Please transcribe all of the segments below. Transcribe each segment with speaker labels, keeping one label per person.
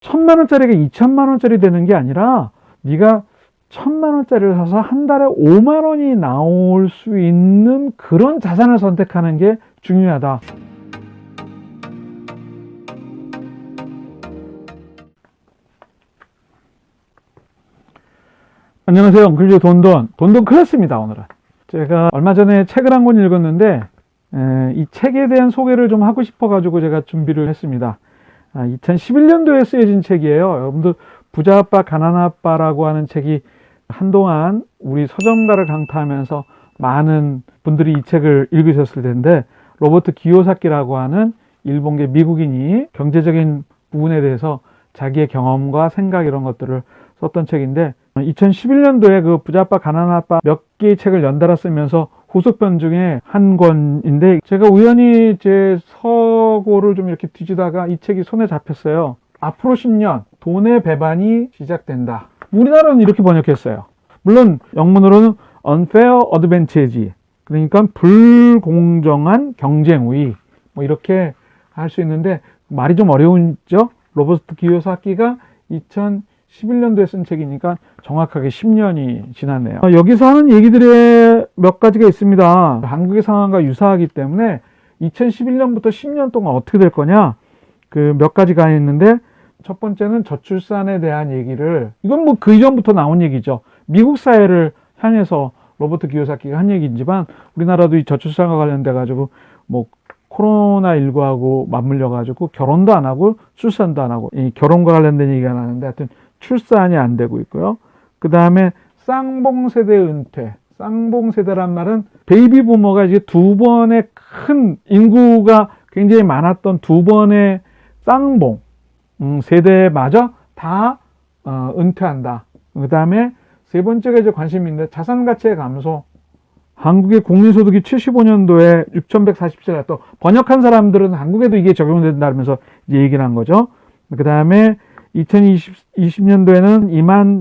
Speaker 1: 1,000만 원짜리가 2,000만 원짜리 되는 게 아니라 네가 1,000만 원짜리를 사서 한 달에 5만 원이 나올 수 있는 그런 자산을 선택하는 게 중요하다. 안녕하세요. 엉클즈의 돈돈 클래스입니다. 오늘은 제가 얼마 전에 책을 한 권 읽었는데 이 책에 대한 소개를 좀 하고 싶어 가지고 제가 준비를 했습니다. 2011년도에 쓰여진 책이에요. 여러분들 부자 아빠 가난 아빠라고 하는 책이 한동안 우리 서점가를 강타하면서 많은 분들이 이 책을 읽으셨을 텐데, 로버트 기요사키라고 하는 일본계 미국인이 경제적인 부분에 대해서 자기의 경험과 생각 이런 것들을 썼던 책인데, 2011년도에 그 부자 아빠 가난 아빠 몇 개의 책을 연달아 쓰면서 후속편 중에 한 권인데, 제가 우연히 제 서고를 좀 이렇게 뒤지다가 이 책이 손에 잡혔어요. 앞으로 10년 돈의 배반이 시작된다. 우리나라는 이렇게 번역했어요. 물론 영문으로는 unfair advantage, 그러니까 불공정한 경쟁 우위, 뭐 이렇게 할 수 있는데 말이 좀 어려운죠. 로버트 기요사키가 2011년도에 쓴 책이니까 정확하게 10년이 지났네요. 여기서 하는 얘기들의 몇 가지가 있습니다. 한국의 상황과 유사하기 때문에 2011년부터 10년 동안 어떻게 될 거냐, 그 몇 가지가 있는데, 첫 번째는 저출산에 대한 얘기를, 이건 뭐 그 이전부터 나온 얘기죠. 미국 사회를 향해서 로버트 기요사키가 한 얘기지만, 우리나라도 이 저출산과 관련돼 가지고 뭐 코로나19하고 맞물려 가지고 결혼도 안 하고 출산도 안 하고, 이 결혼과 관련된 얘기가 나는데 하여튼 출산이 안 되고 있고요. 그 다음에 쌍봉세대 은퇴. 쌍봉세대란 말은 베이비 부머가 이제 두 번의 큰 인구가 굉장히 많았던 두 번의 쌍봉 세대마저 다 은퇴한다. 그 다음에 세 번째가 이제 관심인데, 자산 가치의 감소. 한국의 국민소득이 75년도에 6,147원, 또 번역한 사람들은 한국에도 이게 적용된다면서 이제 얘기를 한 거죠. 그 다음에 2020년도에는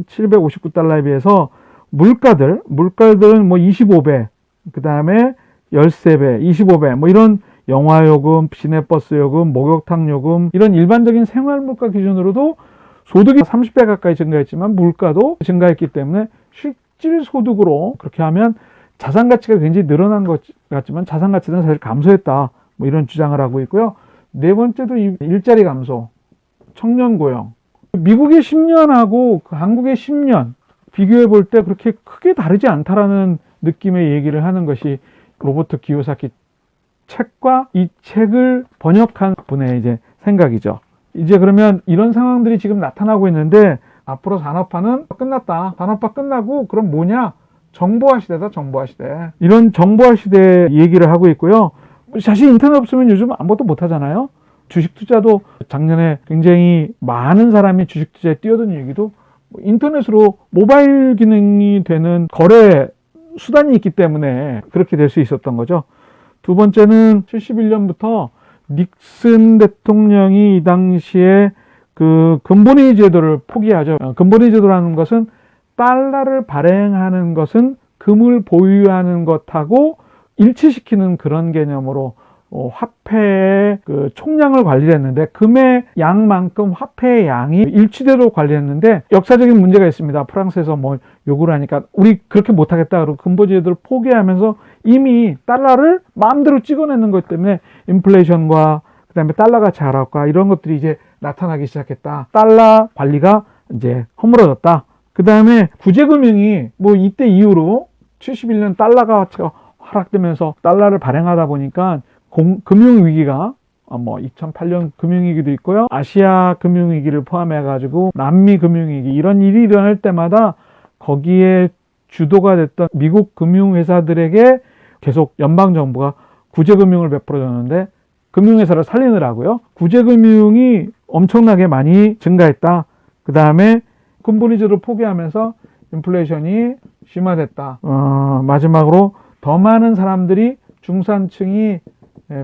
Speaker 1: 2759달러에 비해서 물가들은 뭐 25배, 그 다음에 13배, 25배, 뭐 이런 영화요금, 시내버스 요금, 목욕탕 요금, 이런 일반적인 생활물가 기준으로도 소득이 30배 가까이 증가했지만 물가도 증가했기 때문에 실질 소득으로 그렇게 하면 자산 가치가 굉장히 늘어난 것 같지만 자산 가치는 사실 감소했다. 뭐 이런 주장을 하고 있고요. 네 번째도 일자리 감소, 청년 고용. 미국의 10년하고 한국의 10년 비교해 볼 때 그렇게 크게 다르지 않다라는 느낌의 얘기를 하는 것이 로버트 기요사키 책과 이 책을 번역한 분의 이제 생각이죠. 이제 그러면 이런 상황들이 지금 나타나고 있는데, 앞으로 산업화는 끝났다. 산업화 끝나고 그럼 뭐냐? 정보화 시대다, 정보화 시대. 이런 정보화 시대 얘기를 하고 있고요. 사실 인터넷 없으면 요즘 아무것도 못 하잖아요. 주식 투자도 작년에 굉장히 많은 사람이 주식 투자에 뛰어든 얘기도 인터넷으로 모바일 기능이 되는 거래 수단이 있기 때문에 그렇게 될 수 있었던 거죠. 두 번째는 71년부터 닉슨 대통령이 이 당시에 그 금본위 제도를 포기하죠. 금본위 제도라는 것은 달러를 발행하는 것은 금을 보유하는 것하고 일치시키는 그런 개념으로 화폐의 그 총량을 관리를 했는데, 금의 양만큼 화폐의 양이 일치되도록 관리했는데 역사적인 문제가 있습니다. 프랑스에서 뭐 요구를 하니까 우리 그렇게 못하겠다 그러고 금본위 제도를 포기하면서 이미 달러를 마음대로 찍어내는 것 때문에 인플레이션과 그 다음에 달러 가치 하락과 이런 것들이 이제 나타나기 시작했다. 달러 관리가 이제 허물어졌다. 그 다음에 구제금융이 뭐 이때 이후로 71년 달러 가치가 하락되면서 달러를 발행하다 보니까 금융위기가 뭐 2008년 금융위기도 있고요. 아시아 금융위기를 포함해가지고 남미 금융위기, 이런 일이 일어날 때마다 거기에 주도가 됐던 미국 금융회사들에게 계속 연방정부가 구제금융을 베풀어줬는데, 금융회사를 살리느라고요. 구제금융이 엄청나게 많이 증가했다. 그 다음에 금본위제도를 포기하면서 인플레이션이 심화됐다. 마지막으로 더 많은 사람들이 중산층이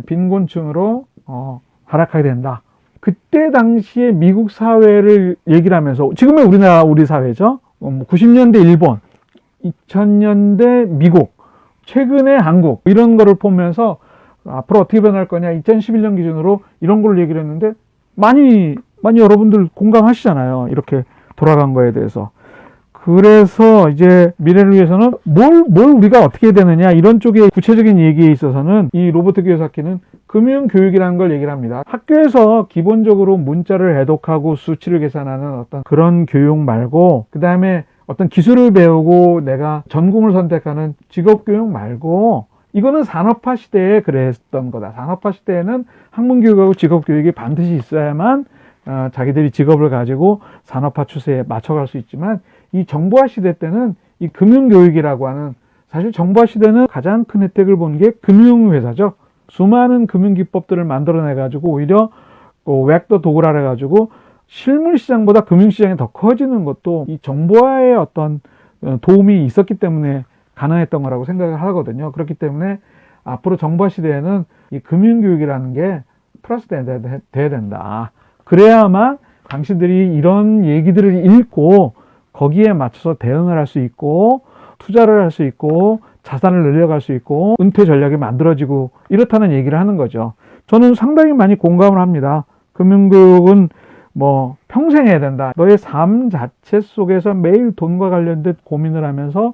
Speaker 1: 빈곤층으로 하락하게 된다. 그때 당시에 미국 사회를 얘기를 하면서, 지금의 우리 사회죠. 90년대 일본, 2000년대 미국, 최근의 한국, 이런 거를 보면서 앞으로 어떻게 변할 거냐, 2011년 기준으로 이런 걸 얘기를 했는데 많이 많이 여러분들 공감하시잖아요. 이렇게 돌아간 거에 대해서. 그래서 이제 미래를 위해서는 뭘 우리가 어떻게 해야 되느냐, 이런 쪽의 구체적인 얘기에 있어서는 이 로버트 기요사키는 금융교육이라는 걸 얘기를 합니다. 학교에서 기본적으로 문자를 해독하고 수치를 계산하는 어떤 그런 교육 말고, 그 다음에 어떤 기술을 배우고 내가 전공을 선택하는 직업교육 말고, 이거는 산업화 시대에 그랬던 거다. 산업화 시대에는 학문교육하고 직업교육이 반드시 있어야만 자기들이 직업을 가지고 산업화 추세에 맞춰갈 수 있지만, 이 정보화 시대 때는 이 금융교육이라고 하는, 사실 정보화 시대는 가장 큰 혜택을 본 게 금융회사죠. 수많은 금융기법들을 만들어내 가지고 오히려 웩더 도구라 해가지고 실물시장보다 금융시장이 더 커지는 것도 이 정보화의 어떤 도움이 있었기 때문에 가능했던 거라고 생각을 하거든요. 그렇기 때문에 앞으로 정보화 시대에는 이 금융교육이라는 게 플러스 돼야 된다. 그래야만 당신들이 이런 얘기들을 읽고 거기에 맞춰서 대응을 할 수 있고, 투자를 할 수 있고, 자산을 늘려갈 수 있고, 은퇴 전략이 만들어지고, 이렇다는 얘기를 하는 거죠. 저는 상당히 많이 공감을 합니다. 금융교육은 뭐 평생 해야 된다. 너의 삶 자체 속에서 매일 돈과 관련된 고민을 하면서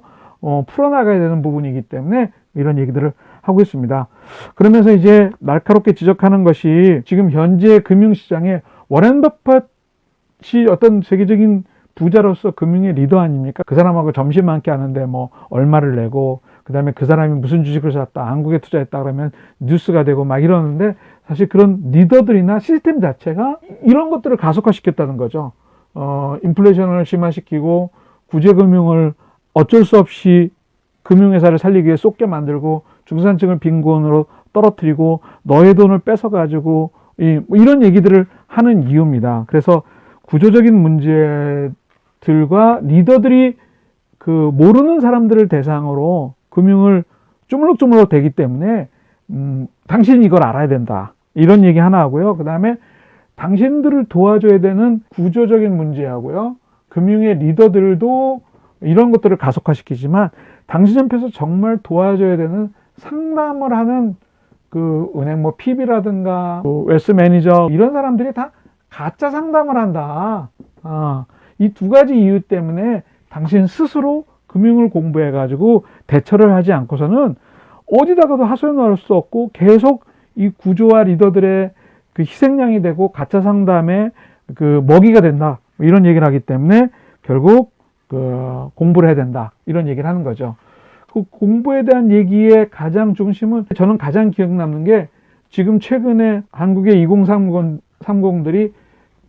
Speaker 1: 풀어나가야 되는 부분이기 때문에 이런 얘기들을 하고 있습니다. 그러면서 이제 날카롭게 지적하는 것이, 지금 현재 금융시장에 워렌 버핏이 어떤 세계적인 부자로서 금융의 리더 아닙니까? 그 사람하고 점심 한 끼 하는데 뭐 얼마를 내고, 그 다음에 그 사람이 무슨 주식을 샀다, 한국에 투자했다 그러면 뉴스가 되고 막 이러는데, 사실 그런 리더들이나 시스템 자체가 이런 것들을 가속화시켰다는 거죠. 인플레이션을 심화시키고 구제금융을 어쩔 수 없이 금융회사를 살리기 위해 쏟게 만들고 중산층을 빈곤으로 떨어뜨리고 너의 돈을 뺏어가지고 이런 얘기들을 하는 이유입니다. 그래서 구조적인 문제들과 리더들이 그 모르는 사람들을 대상으로 금융을 쪼물럭쪼물럭 되기 때문에 당신이 이걸 알아야 된다, 이런 얘기 하나 하고요. 그 다음에 당신들을 도와줘야 되는 구조적인 문제하고요, 금융의 리더들도 이런 것들을 가속화시키지만 당신 옆에서 정말 도와줘야 되는 상담을 하는 그 은행 뭐 PB라든가 웨스 매니저, 이런 사람들이 다 가짜 상담을 한다. 이 두 가지 이유 때문에 당신 스스로 금융을 공부해 가지고 대처를 하지 않고서는 어디다가도 하소연할 수 없고 계속 이 구조와 리더들의 그 희생양이 되고 가짜 상담의 그 먹이가 된다, 이런 얘기를 하기 때문에 결국 그 공부를 해야 된다, 이런 얘기를 하는 거죠. 그 공부에 대한 얘기의 가장 중심은, 저는 가장 기억 남는 게 지금 최근에 한국의 2030들이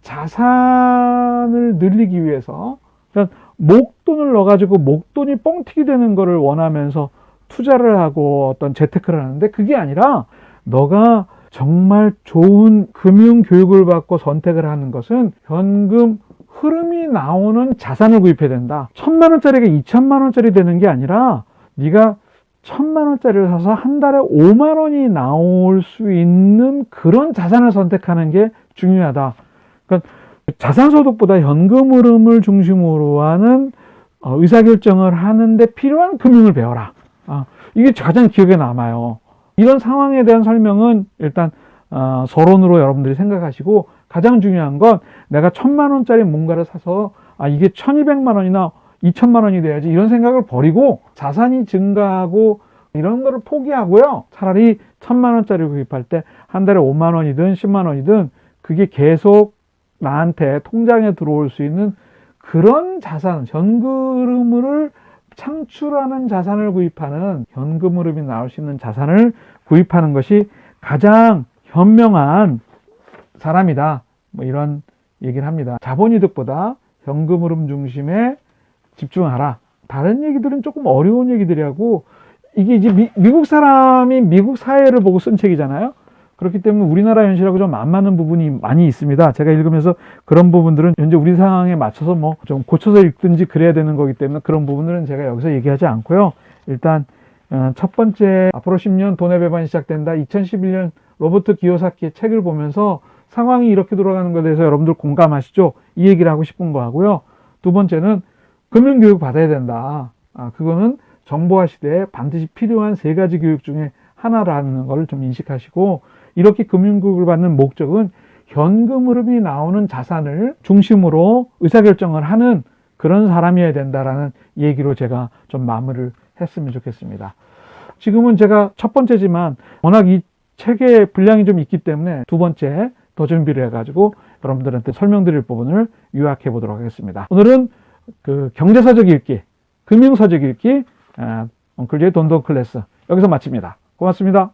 Speaker 1: 자산을 늘리기 위해서, 그러니까 목돈을 넣어가지고 목돈이 뻥튀기 되는 거를 원하면서 투자를 하고 어떤 재테크를 하는데, 그게 아니라 너가 정말 좋은 금융 교육을 받고 선택을 하는 것은 현금 흐름이 나오는 자산을 구입해야 된다. 1,000만 원짜리가 2,000만 원짜리 되는 게 아니라 네가 1,000만 원짜리를 사서 한 달에 5만 원이 나올 수 있는 그런 자산을 선택하는 게 중요하다. 그러니까 자산소득보다 현금 흐름을 중심으로 하는 의사결정을 하는데 필요한 금융을 배워라. 이게 가장 기억에 남아요. 이런 상황에 대한 설명은 일단 서론으로 여러분들이 생각하시고, 가장 중요한 건 내가 1,000만 원짜리 뭔가를 사서 이게 1,200만 원이나 2,000만 원이 돼야지, 이런 생각을 버리고 자산이 증가하고 이런 거를 포기하고요. 차라리 1,000만 원짜리 구입할 때 한 달에 5만 원이든 10만 원이든 그게 계속 나한테 통장에 들어올 수 있는 그런 자산, 현금흐름을 창출하는 자산을 구입하는, 현금 흐름이 나올 수 있는 자산을 구입하는 것이 가장 현명한 사람이다, 뭐 이런 얘기를 합니다. 자본이득보다 현금 흐름 중심에 집중하라. 다른 얘기들은 조금 어려운 얘기들이라고, 이게 이제 미국 사람이 미국 사회를 보고 쓴 책이잖아요. 그렇기 때문에 우리나라 현실하고 좀 안 맞는 부분이 많이 있습니다. 제가 읽으면서 그런 부분들은 현재 우리 상황에 맞춰서 뭐 좀 고쳐서 읽든지 그래야 되는 거기 때문에 그런 부분들은 제가 여기서 얘기하지 않고요. 일단 첫 번째, 앞으로 10년 돈의 배반이 시작된다, 2011년 로버트 기요사키의 책을 보면서 상황이 이렇게 돌아가는 것에 대해서 여러분들 공감하시죠? 이 얘기를 하고 싶은 거 하고요. 두 번째는 금융교육 받아야 된다. 그거는 정보화 시대에 반드시 필요한 3가지 교육 중에 하나라는 걸 좀 인식하시고, 이렇게 금융교육을 받는 목적은 현금 흐름이 나오는 자산을 중심으로 의사결정을 하는 그런 사람이어야 된다라는 얘기로 제가 좀 마무리를 했으면 좋겠습니다. 지금은 제가 첫 번째지만 워낙 이 책의 분량이 좀 있기 때문에 두 번째 더 준비를 해가지고 여러분들한테 설명드릴 부분을 요약해 보도록 하겠습니다. 오늘은 그 경제서적 읽기, 금융서적 읽기, 엉클제의 돈돈 클래스 여기서 마칩니다. 고맙습니다.